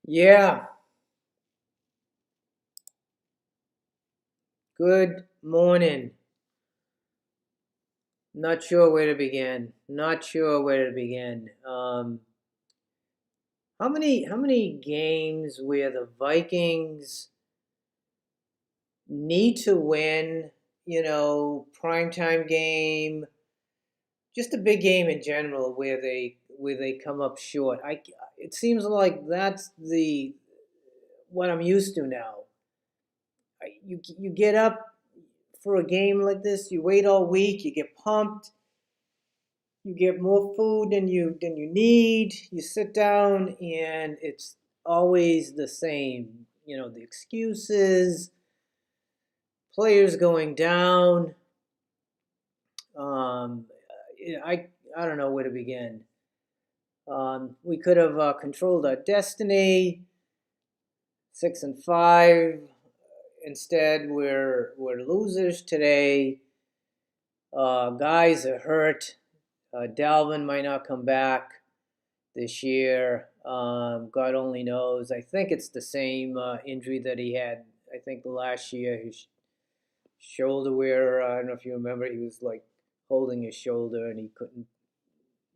Yeah, good morning. Not sure where to begin. Not sure where to begin. How many games where the Vikings need to win, primetime game, just a big game in general where they come up short. It seems like that's the what I'm used to now. You get up for a game like this, you wait all week, you get pumped, you get more food than you need. You sit down and it's always the same. The excuses, players going down. Um, I don't know where to begin. We could have controlled our destiny. 6-5. Instead, we're losers today. Guys are hurt. Dalvin might not come back this year. God only knows. I think it's the same injury that he had. I think last year, his shoulder where I don't know if you remember, he was like holding his shoulder and he couldn't.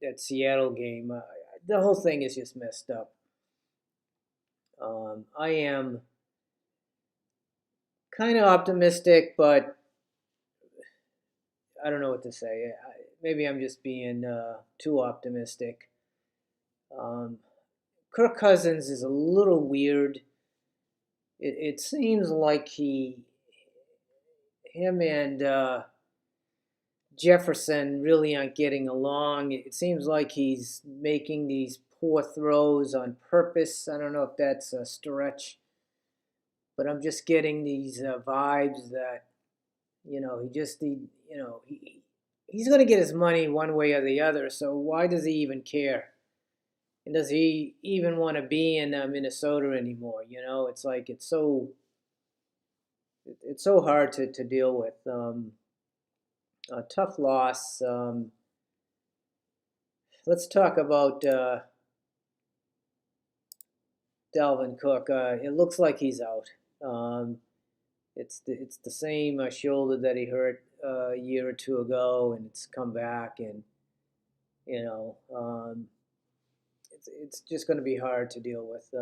That Seattle game, the whole thing is just messed up. I am kind of optimistic, but I don't know what to say. Maybe I'm just being too optimistic. Um, Kirk Cousins is a little weird. It seems like him and Jefferson really aren't getting along. It seems like he's making these poor throws on purpose. I don't know if that's a stretch, but I'm just getting these vibes that he's going to get his money one way or the other. So why does he even care? And does he even want to be in Minnesota anymore? It's like it's so hard to deal with. A tough loss. Let's talk about Dalvin Cook. It looks like he's out. Um, it's the same shoulder that he hurt a year or two ago, and it's come back, and you know, it's just going to be hard to deal with.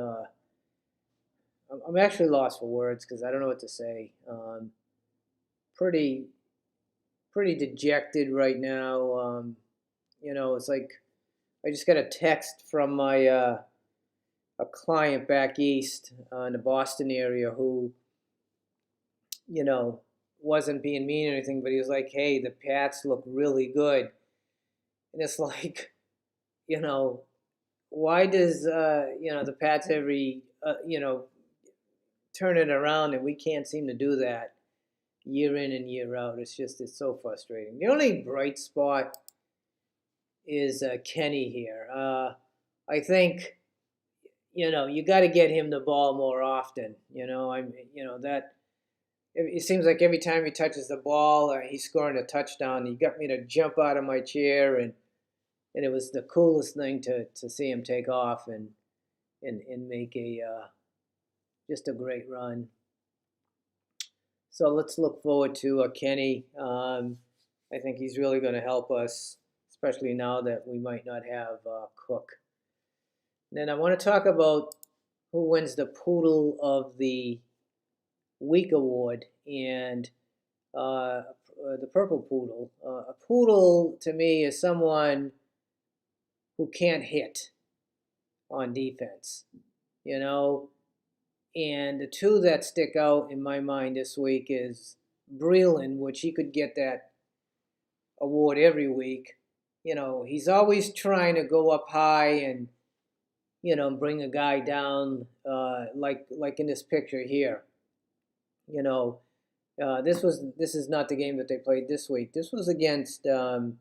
I'm actually lost for words because I don't know what to say. Pretty pretty dejected right now. It's like I just got a text from my a client back east in the Boston area who you know wasn't being mean or anything, but he was like, "Hey, the Pats look really good," and it's like, you know, why does the Pats every turn it around and we can't seem to do that year in and year out? It's so frustrating. The only bright spot is Kenny here. I think you got to get him the ball more often. That it seems like every time he touches the ball, he's scoring a touchdown. He got me to jump out of my chair, and it was the coolest thing to see him take off and make a just a great run. So let's look forward to Kenny. I think he's really going to help us, especially now that we might not have Cook. And then I want to talk about who wins the Poodle of the Week award and the Purple Poodle. A poodle to me is someone who can't hit on defense, you know. And the two that stick out in my mind this week is Breland, which he could get that award every week. He's always trying to go up high and bring a guy down, like in this picture here. You know, this is not the game that they played this week. This was against the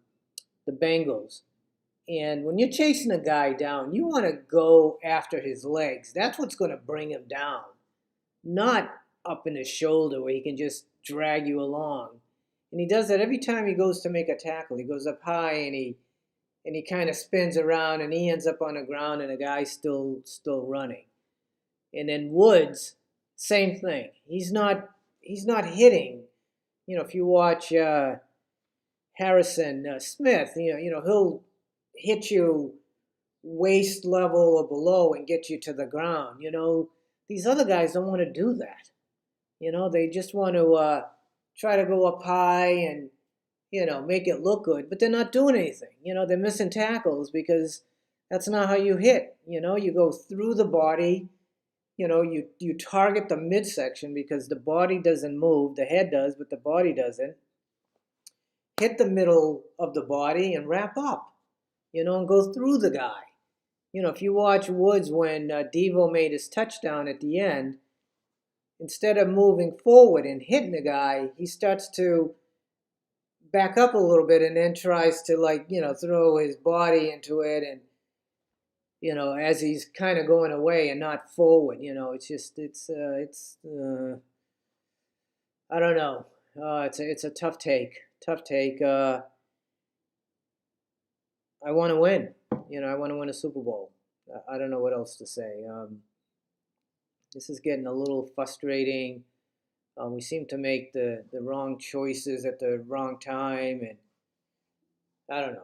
Bengals. And when you're chasing a guy down, you want to go after his legs. That's what's going to bring him down, not up in his shoulder where he can just drag you along. And he does that every time he goes to make a tackle. He goes up high and he kind of spins around and he ends up on the ground and the guy's still running. And then Woods, same thing. He's not hitting. If you watch Harrison Smith, he'll hit you waist level or below and get you to the ground. These other guys don't want to do that. They just want to try to go up high and make it look good, but they're not doing anything. They're missing tackles because that's not how you hit. You go through the body. You target the midsection because the body doesn't move. The head does, but the body doesn't. Hit the middle of the body and wrap up, and go through the guy. If you watch Woods when Devo made his touchdown at the end, instead of moving forward and hitting the guy, he starts to back up a little bit and then tries to throw his body into it and as he's kind of going away and not forward. I don't know. It's a tough take. Tough take. I want to win. I want to win a Super Bowl. I don't know what else to say. This is getting a little frustrating. We seem to make the wrong choices at the wrong time, and I don't know.